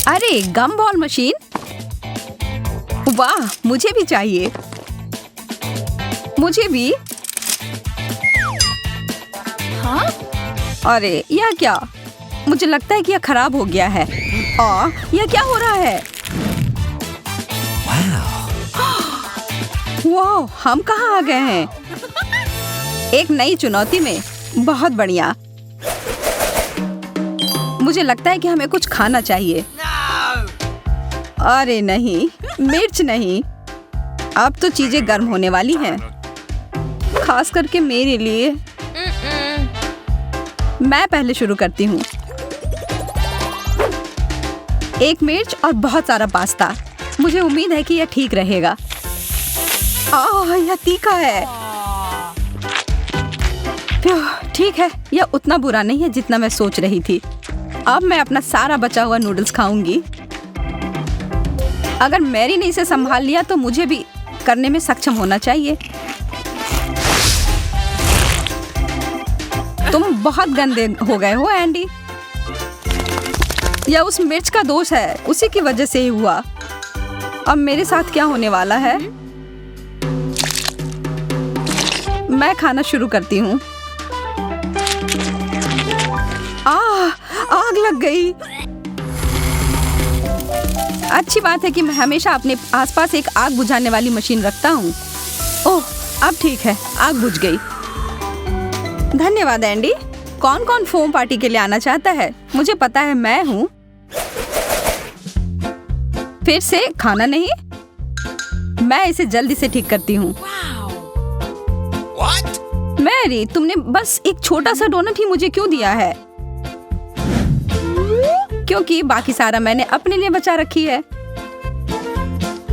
अरे गम ball machine, वाह मुझे भी चाहिए। मुझे भी। हाँ? अरे यह क्या? मुझे लगता है कि यह खराब हो गया है। यह क्या हो रहा है? वाह, हम कहाँ आ गए हैं? एक नई चुनौती में। बहुत बढ़िया। मुझे लगता है कि हमें कुछ खाना चाहिए। अरे नहीं, मिर्च नहीं। अब तो चीजें गर्म होने वाली हैं, खास करके मेरे लिए। मैं पहले शुरू करती हूँ। एक मिर्च और बहुत सारा पास्ता। मुझे उम्मीद है कि यह ठीक रहेगा। यह तीखा है। ठीक है, यह उतना बुरा नहीं है जितना मैं सोच रही थी। अब मैं अपना सारा बचा हुआ नूडल्स खाऊंगी। अगर मैरी ने इसे संभाल लिया तो मुझे भी करने में सक्षम होना चाहिए। तुम बहुत गंदे हो गए हो एंडी। यह उस मिर्च का दोष है, उसी की वजह से ही हुआ। अब मेरे साथ क्या होने वाला है? मैं खाना शुरू करती हूँ। आग लग गई। अच्छी बात है कि मैं हमेशा अपने आसपास एक आग बुझाने वाली मशीन रखता हूँ। ओह, अब ठीक है, आग बुझ गई। धन्यवाद एंडी। कौन कौन फोम पार्टी के लिए आना चाहता है? मुझे पता है मैं हूँ। फिर से खाना नहीं? मैं इसे जल्दी से ठीक करती हूँ। मैरी, तुमने बस एक छोटा सा डोनट ही मुझे क्यों दिया है? क्योंकि बाकी सारा मैंने अपने लिए बचा रखी है।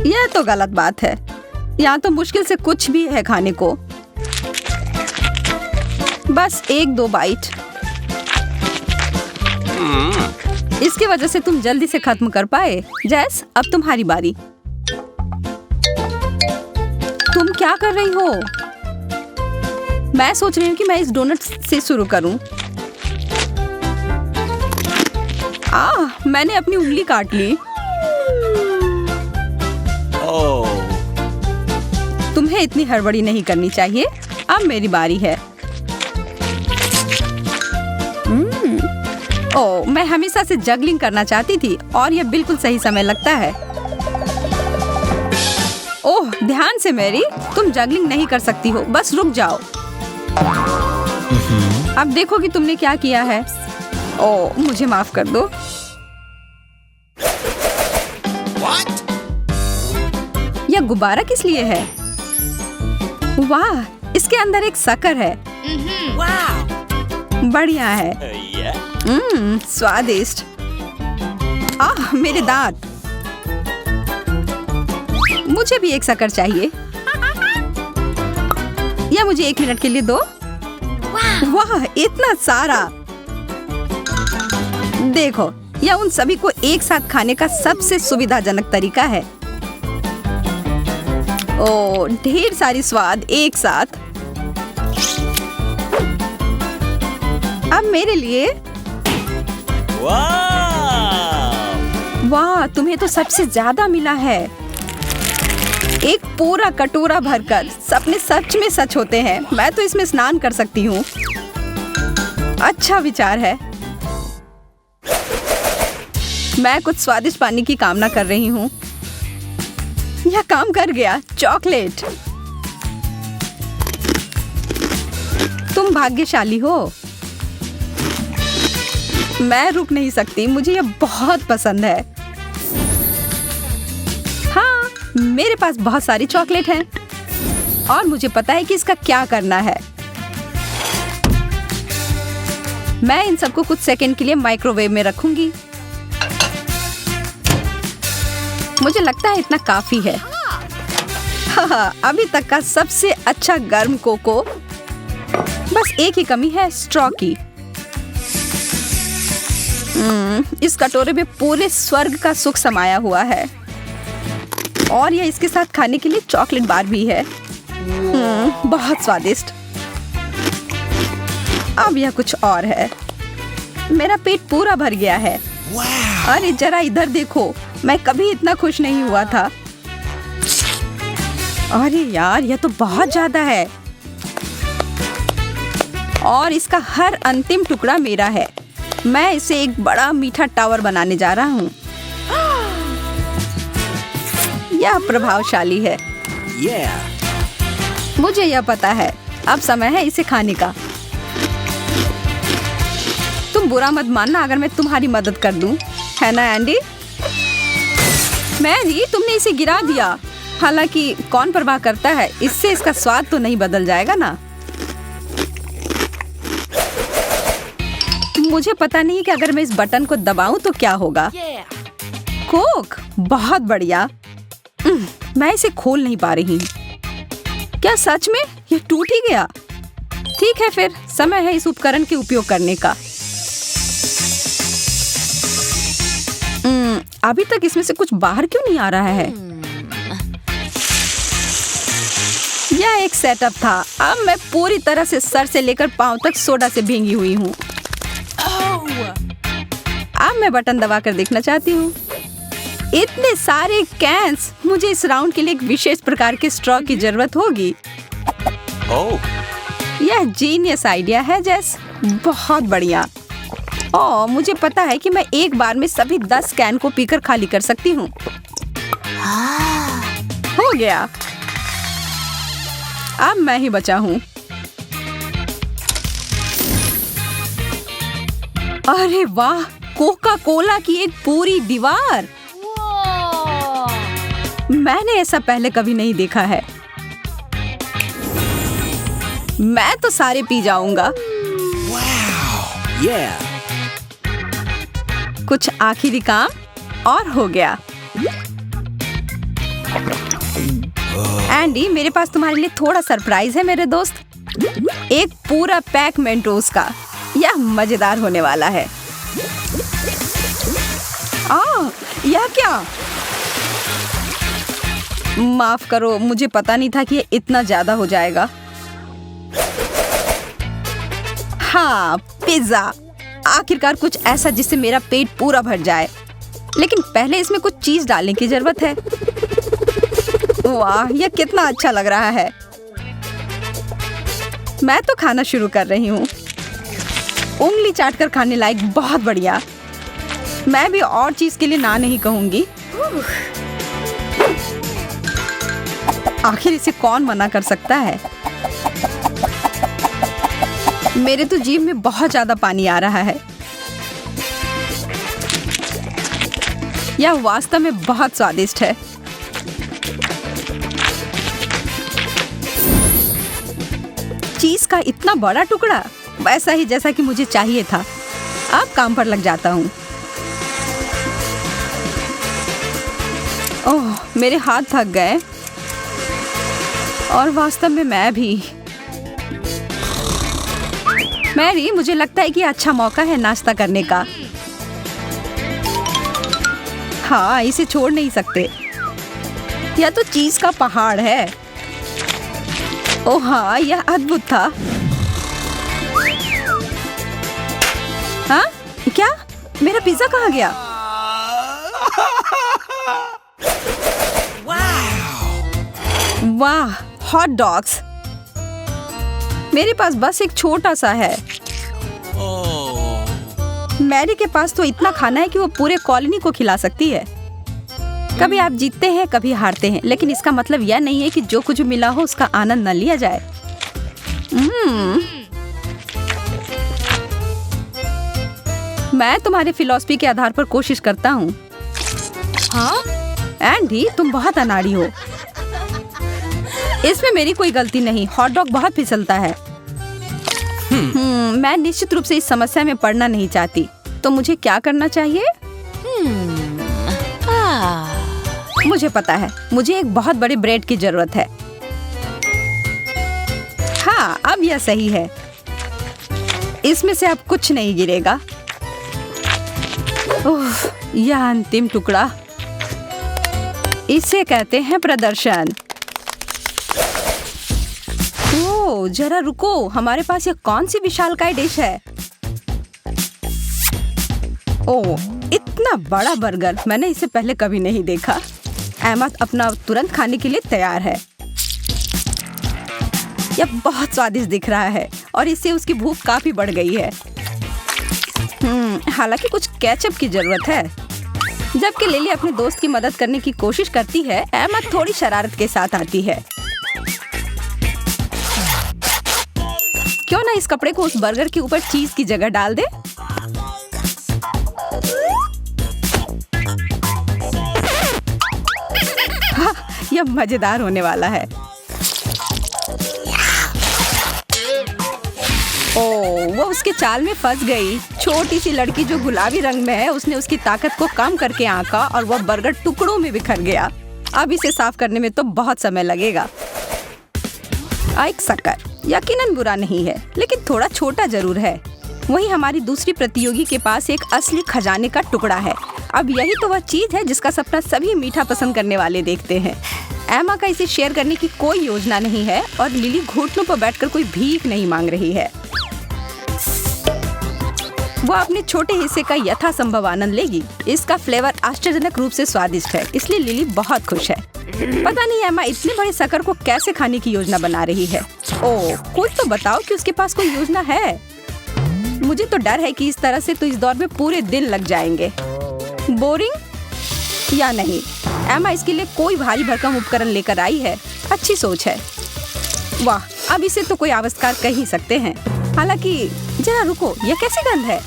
यह तो गलत बात है। यहाँ तो मुश्किल से कुछ भी है खाने को। बस 1-2 बाइट। इसकी वजह से तुम जल्दी से खत्म कर पाए। जैस, अब तुम्हारी बारी। तुम क्या कर रही हो? मैं सोच रही हूँ कि मैं इस डोनट से शुरू करूं। मैंने अपनी उंगली काट ली। तुम्हें इतनी हड़बड़ी नहीं करनी चाहिए। अब मेरी बारी है। मैं हमेशा से जगलिंग करना चाहती थी और यह बिल्कुल सही समय लगता है। ओह, ध्यान से मैरी, तुम जगलिंग नहीं कर सकती हो। बस रुक जाओ। अब देखो कि तुमने क्या किया है। मुझे माफ कर दो। यह गुब्बारा किस लिए है? वाह, इसके अंदर एक शक्कर है। बढ़िया है। स्वादिष्ट। मेरे दांत। मुझे भी एक शक्कर चाहिए। या मुझे 1 मिनट के लिए दो। वाह, इतना सारा। देखो, यह उन सभी को एक साथ खाने का सबसे सुविधाजनक तरीका है। ढेर सारी स्वाद एक साथ। अब मेरे लिए। वाह, तुम्हें तो सबसे ज्यादा मिला है। एक पूरा कटोरा भरकर। सपने सच में सच होते हैं। मैं तो इसमें स्नान कर सकती हूँ। अच्छा विचार है। मैं कुछ स्वादिष्ट पानी की कामना कर रही हूँ। यह काम कर गया। चॉकलेट। तुम भाग्यशाली हो। मैं रुक नहीं सकती। मुझे यह बहुत पसंद है। हाँ, मेरे पास बहुत सारी चॉकलेट हैं और मुझे पता है कि इसका क्या करना है। मैं इन सबको कुछ सेकंड के लिए माइक्रोवेव में रखूंगी। मुझे लगता है इतना काफी है। अभी तक का सबसे अच्छा गर्म कोको। बस एक ही कमी है, स्ट्रॉ की। इस कटोरे में पूरे स्वर्ग का सुख समाया हुआ है और यह इसके साथ खाने के लिए चॉकलेट बार भी है। बहुत स्वादिष्ट। अब यह कुछ और है। मेरा पेट पूरा भर गया है। अरे जरा इधर देखो, मैं कभी इतना खुश नहीं हुआ था। अरे यार, यह तो बहुत ज्यादा है और इसका हर अंतिम टुकड़ा मेरा है। मैं इसे एक बड़ा मीठा टावर बनाने जा रहा हूँ। यह प्रभावशाली है। मुझे यह पता है। अब समय है इसे खाने का। तुम बुरा मत मानना अगर मैं तुम्हारी मदद कर दूं, है ना एंडी? मैरी, तुमने इसे गिरा दिया। हालांकि कौन परवाह करता है, इससे इसका स्वाद तो नहीं बदल जाएगा ना। मुझे पता नहीं कि अगर मैं इस बटन को दबाऊं तो क्या होगा। कोक, बहुत बढ़िया। मैं इसे खोल नहीं पा रही। क्या सच में यह टूट ही गया? ठीक है, फिर समय है इस उपकरण के उपयोग करने का। अभी तक इसमें से कुछ बाहर क्यों नहीं आ रहा है? यह एक सेटअप था। अब मैं पूरी तरह से सर से लेकर पांव तक सोडा से भींगी हुई हूँ। अब मैं बटन दबाकर देखना चाहती हूँ। इतने सारे कैंस! मुझे इस राउंड के लिए एक विशेष प्रकार के स्ट्रॉ की जरूरत होगी। यह जीनियस आइडिया है जेस, बहुत बढ़िया। ओह, मुझे पता है कि मैं एक बार में सभी 10 कैन को पीकर खाली कर सकती हूँ। हो गया। अब मैं ही बचा हूँ। अरे वाह, कोका कोला की एक पूरी दीवार। मैंने ऐसा पहले कभी नहीं देखा है। मैं तो सारे पी जाऊंगा। कुछ आखिरी काम और हो गया। एंडी, मेरे पास तुम्हारे लिए थोड़ा सरप्राइज है मेरे दोस्त। एक पूरा पैक मेंटोस का। यह मजेदार होने वाला है। यह क्या? माफ करो, मुझे पता नहीं था कि ये इतना ज्यादा हो जाएगा। हाँ, पिज्जा। आखिरकार कुछ ऐसा जिससे मेरा पेट पूरा भर जाए। लेकिन पहले इसमें कुछ चीज डालने की जरूरत है। वाह, यह कितना अच्छा लग रहा है। मैं तो खाना शुरू कर रही हूँ। उंगली चाटकर खाने लायक, बहुत बढ़िया। मैं भी और चीज के लिए ना नहीं कहूंगी। आखिर इसे कौन मना कर सकता है? मेरे तो जीभ में बहुत ज्यादा पानी आ रहा है। यह वास्तव में बहुत स्वादिष्ट है। चीज का इतना बड़ा टुकड़ा, वैसा ही जैसा कि मुझे चाहिए था। अब काम पर लग जाता हूँ। ओह, मेरे हाथ थक गए और वास्तव में मैं भी। मैरी, मुझे लगता है कि अच्छा मौका है नाश्ता करने का। हाँ, इसे छोड़ नहीं सकते। यह तो चीज का पहाड़ है। ओह हाँ, यह अद्भुत था। हाँ? क्या? मेरा पिज्जा कहाँ गया? वाह, हॉट डॉग्स। मेरे पास बस एक छोटा सा है। मैरी के पास तो इतना खाना है कि वो पूरे कॉलोनी को खिला सकती है। कभी आप जीतते हैं, कभी हारते हैं, लेकिन इसका मतलब यह नहीं है कि जो कुछ मिला हो उसका आनंद न लिया जाए। मैं तुम्हारी फिलॉसफी के आधार पर कोशिश करता हूँ। हाँ? एंडी, तुम बहुत अनाड़ी हो। इसमें मेरी कोई गलती नहीं। हॉट डॉग बहुत फिसलता है। मैं निश्चित रूप से इस समस्या में पड़ना नहीं चाहती। तो मुझे क्या करना चाहिए? मुझे पता है, मुझे एक बहुत बड़े ब्रेड की जरूरत है। हाँ, अब यह सही है। इसमें से अब कुछ नहीं गिरेगा। ओह, यह अंतिम टुकड़ा। इसे कहते हैं प्रदर्शन। ओह, जरा रुको, हमारे पास ये कौन सी विशालकाय डिश है? ओह, इतना बड़ा बर्गर मैंने इसे पहले कभी नहीं देखा। एमा अपना तुरंत खाने के लिए तैयार है। यह बहुत स्वादिष्ट दिख रहा है और इससे उसकी भूख काफी बढ़ गई है। हालांकि कुछ केचप की जरूरत है। जबकि लिली अपने दोस्त की मदद करने की कोशिश करती है, एमा थोड़ी शरारत के साथ आती है। क्यों ना इस कपड़े को उस बर्गर के ऊपर चीज की जगह डाल दे। हाँ, यह मजेदार होने वाला है। ओह, वो उसके चाल में फंस गई। छोटी सी लड़की जो गुलाबी रंग में है, उसने उसकी ताकत को कम करके आंका और वह बर्गर टुकड़ों में बिखर गया। अब इसे साफ करने में तो बहुत समय लगेगा। एक शक्कर यकीनन बुरा नहीं है, लेकिन थोड़ा छोटा जरूर है। वही हमारी दूसरी प्रतियोगी के पास एक असली खजाने का टुकड़ा है। अब यही तो वह चीज है जिसका सपना सभी मीठा पसंद करने वाले देखते हैं। एमा का इसे शेयर करने की कोई योजना नहीं है और लिली घुटनों पर बैठकर कोई भीख नहीं मांग रही है। वो अपने छोटे हिस्से का यथासंभव आनंद लेगी। इसका फ्लेवर आश्चर्यजनक रूप से स्वादिष्ट है, इसलिए लिली बहुत खुश है। पता नहीं एमा इतने बड़े शक्कर को कैसे खाने की योजना बना रही है। ओह, कुछ तो बताओ कि उसके पास कोई योजना है। मुझे तो डर है कि इस तरह से तो इस दौर में पूरे दिन लग जाएंगे। बोरिंग या नहीं, एमा इसके लिए कोई भारी भरकम उपकरण लेकर आई है। अच्छी सोच है। वाह, अब इसे तो कोई आविष्कार कह ही सकते हैं। हालांकि जरा रुको, यह कैसी गंध है?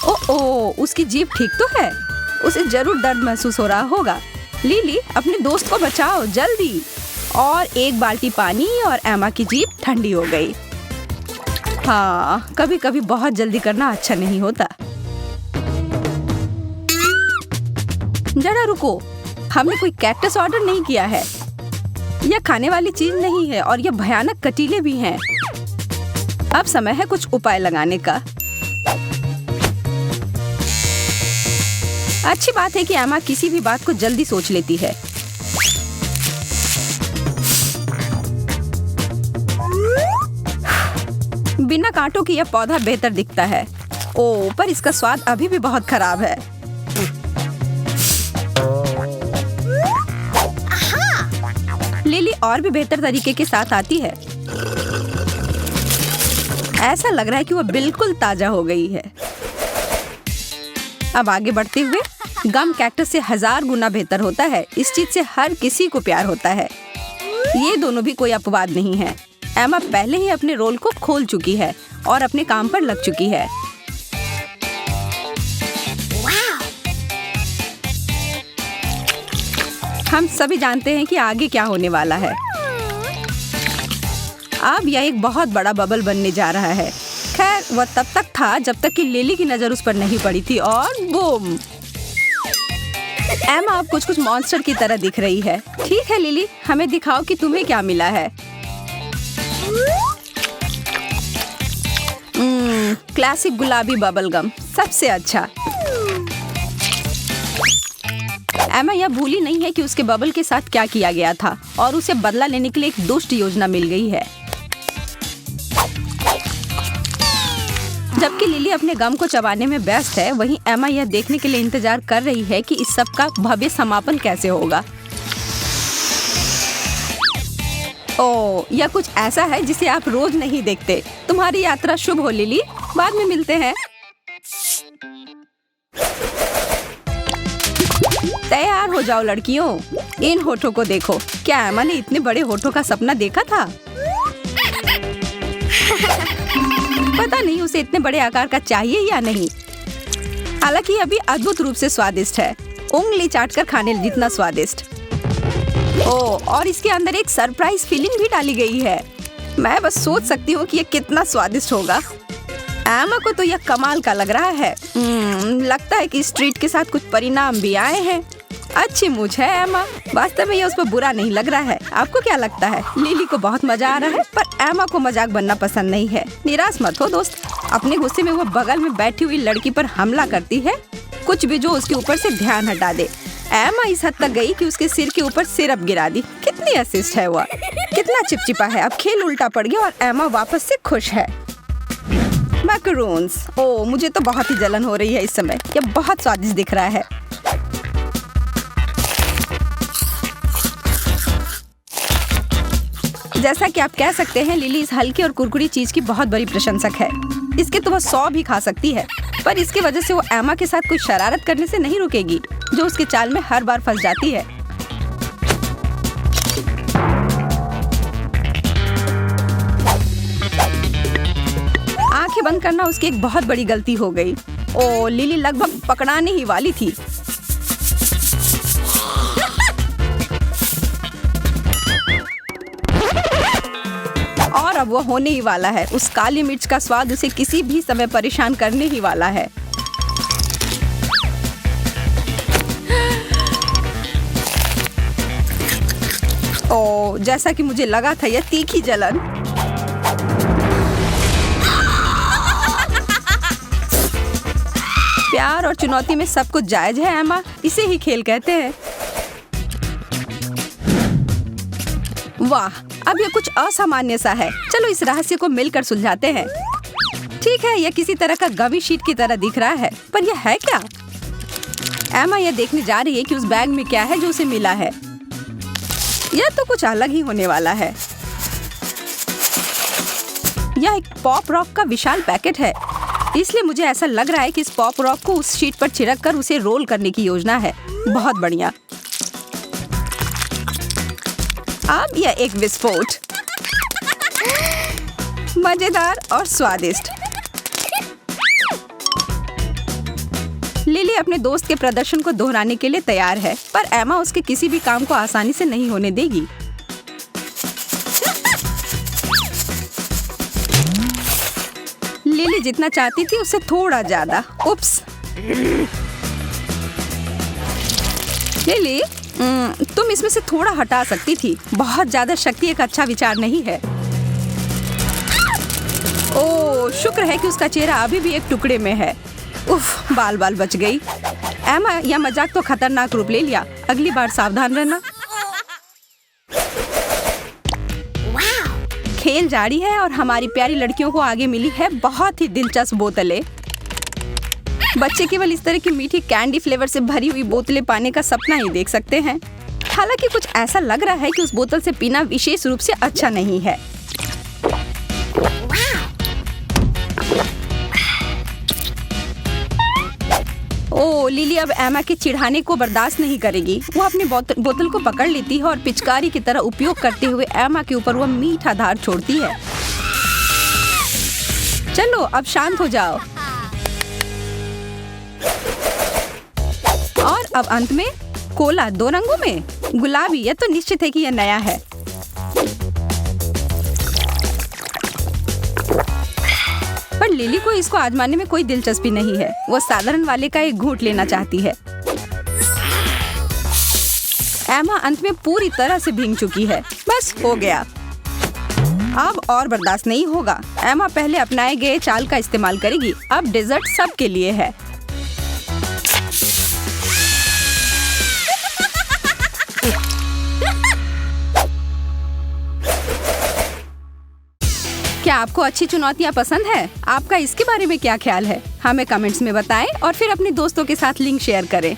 ओह, उसकी जीभ ठीक तो है। उसे जरूर दर्द महसूस हो रहा होगा। लिली, अपने दोस्त को बचाओ जल्दी। और एक बाल्टी पानी और एमा की जीभ ठंडी हो गई। हाँ, कभी कभी बहुत जल्दी करना अच्छा नहीं होता। जरा रुको, हमने कोई कैक्टस ऑर्डर नहीं किया है। यह खाने वाली चीज नहीं है और यह भयानक कटीले भी हैं। अब समय है कुछ उपाय लगाने का। अच्छी बात है कि एमा किसी भी बात को जल्दी सोच लेती है। बिना कांटों की यह पौधा बेहतर दिखता है। ओह, पर इसका स्वाद अभी भी बहुत खराब है। लिली और भी बेहतर तरीके के साथ आती है। ऐसा लग रहा है कि वह बिल्कुल ताजा हो गई है। अब आगे बढ़ते हुए, गम कैक्टस से 1000 गुना बेहतर होता है। इस चीज से हर किसी को प्यार होता है। ये दोनों भी कोई अपवाद नहीं है। एमा पहले ही अपने रोल को खोल चुकी है और अपने काम पर लग चुकी है। हम सभी जानते हैं कि आगे क्या होने वाला है। अब यह एक बहुत बड़ा बबल बनने जा रहा है। खैर, वह तब तक था जब तक कि लिली की नजर उस पर नहीं पड़ी थी और बूम! एमा अब कुछ मॉन्स्टर की तरह दिख रही है। ठीक है लिली, हमें दिखाओ कि तुम्हें क्या मिला है। क्लासिक गुलाबी बबल गम, सबसे अच्छा। एमा यह भूली नहीं है कि उसके बबल के साथ क्या किया गया था और उसे बदला लेने के लिए एक दुष्ट योजना मिल गई है। जबकि लिली अपने गम को चबाने में व्यस्त है, वहीं एमा यह देखने के लिए इंतजार कर रही है कि इस सब का भव्य समापन कैसे होगा। ओह, यह कुछ ऐसा है जिसे आप रोज नहीं देखते। तुम्हारी यात्रा शुभ हो लिली, बाद में मिलते हैं। तैयार हो जाओ लड़कियों, इन होठों को देखो। क्या एमा ने इतने बड़े होठों का सपना देखा था? पता नहीं उसे इतने बड़े आकार का चाहिए या नहीं। हालांकि अभी अद्भुत रूप से स्वादिष्ट है, उंगली चाटकर खाने जितना स्वादिष्ट। ओह, और इसके अंदर एक सरप्राइज फीलिंग भी डाली गई है। मैं बस सोच सकती हूँ कि ये कितना स्वादिष्ट होगा। एमा को तो यह कमाल का लग रहा है। लगता है कि स्ट्रीट के साथ कुछ परिणाम भी आए हैं। अच्छी मूंछ है एमा, वास्तव में ये उस पर बुरा नहीं लग रहा है। आपको क्या लगता है? लिली को बहुत मजा आ रहा है, पर एमा को मजाक बनना पसंद नहीं है। निराश मत हो दोस्त। अपने गुस्से में वो बगल में बैठी हुई लड़की पर हमला करती है, कुछ भी जो उसके ऊपर से ध्यान हटा दे। एमा इस हद तक गई कि उसके सिर के ऊपर सिरप गिरा दी। कितनी असिस्ट है वह, कितना चिपचिपा है। अब खेल उल्टा पड़ गया और एमा वापस से खुश है। मैकरून्स। ओह, मुझे तो बहुत ही जलन हो रही है इस समय। ये बहुत स्वादिष्ट दिख रहा है। जैसा कि आप कह सकते हैं, लिली इस हल्की और कुरकुरी चीज की बहुत बड़ी प्रशंसक है। इसके तो वह 100 भी खा सकती है, पर इसकी वजह से वो एमा के साथ कोई शरारत करने से नहीं रुकेगी, जो उसके चाल में हर बार फंस जाती है। आंखें बंद करना उसकी एक बहुत बड़ी गलती हो गई। ओ, लिली लगभग पकड़ाने ही वाली थी। और अब वो होने ही वाला है। उस काली मिर्च का स्वाद उसे किसी भी समय परेशान करने ही वाला है। ओ, जैसा कि मुझे लगा था, यह तीखी जलन। प्यार और चुनौती में सब कुछ जायज है एमा, इसे ही खेल कहते हैं। वाह, अब यह कुछ असामान्य सा है। चलो इस रहस्य को मिलकर सुलझाते हैं। ठीक है, यह किसी तरह का गवी शीट की तरह दिख रहा है, पर यह है क्या? एमा यह देखने जा रही है कि उस बैग में क्या है जो उसे मिला है। यह तो कुछ अलग ही होने वाला है। यह एक पॉप रॉक का विशाल पैकेट है, इसलिए मुझे ऐसा लग रहा है कि इस पॉप रॉक को उस शीट पर छिड़क कर उसे रोल करने की योजना है। बहुत बढ़िया। अब यह एक विस्फोट, मजेदार और स्वादिष्ट। लिली अपने दोस्त के प्रदर्शन को दोहराने के लिए तैयार है, पर एमा उसके किसी भी काम को आसानी से नहीं होने देगी। लिली जितना चाहती थी उससे थोड़ा ज्यादा। उप्स। लिली, तुम इसमें से थोड़ा हटा सकती थी। बहुत ज्यादा शक्ति एक अच्छा विचार नहीं है। ओह, शुक्र है कि उसका चेहरा अभी भी एक टुकड़े में है। उफ, बाल बाल बच गई। एमा, यह मजाक तो खतरनाक रूप ले लिया। अगली बार सावधान रहना। खेल जारी है और हमारी प्यारी लड़कियों को आगे मिली है बहुत ही दिलचस्प बोतलें। बच्चे केवल इस तरह की मीठी कैंडी फ्लेवर से भरी हुई बोतलें पाने का सपना ही देख सकते हैं। हालांकि कुछ ऐसा लग रहा है कि उस बोतल से पीना विशेष रूप से अच्छा नहीं है। ओह, लिली अब एमा के चिढ़ाने को बर्दाश्त नहीं करेगी। वो अपनी बोतल को पकड़ लेती है और पिचकारी की तरह उपयोग करते हुए एमा के ऊपर वह मीठा धार छोड़ती है। चलो अब शांत हो जाओ। और अब अंत में कोला 2 रंगों में, गुलाबी। यह तो निश्चित है कि यह नया है। पर लिली को इसको आजमाने में कोई दिलचस्पी नहीं है। वो साधारण वाले का एक घूंट लेना चाहती है। एमा अंत में पूरी तरह से भीग चुकी है। बस हो गया, अब और बर्दाश्त नहीं होगा। एमा पहले अपनाए गए चाल का इस्तेमाल करेगी। अब डेजर्ट सबके लिए है। क्या आपको अच्छी चुनौतियाँ पसंद है? आपका इसके बारे में क्या ख्याल है? हमें कमेंट्स में बताएं और फिर अपने दोस्तों के साथ लिंक शेयर करें।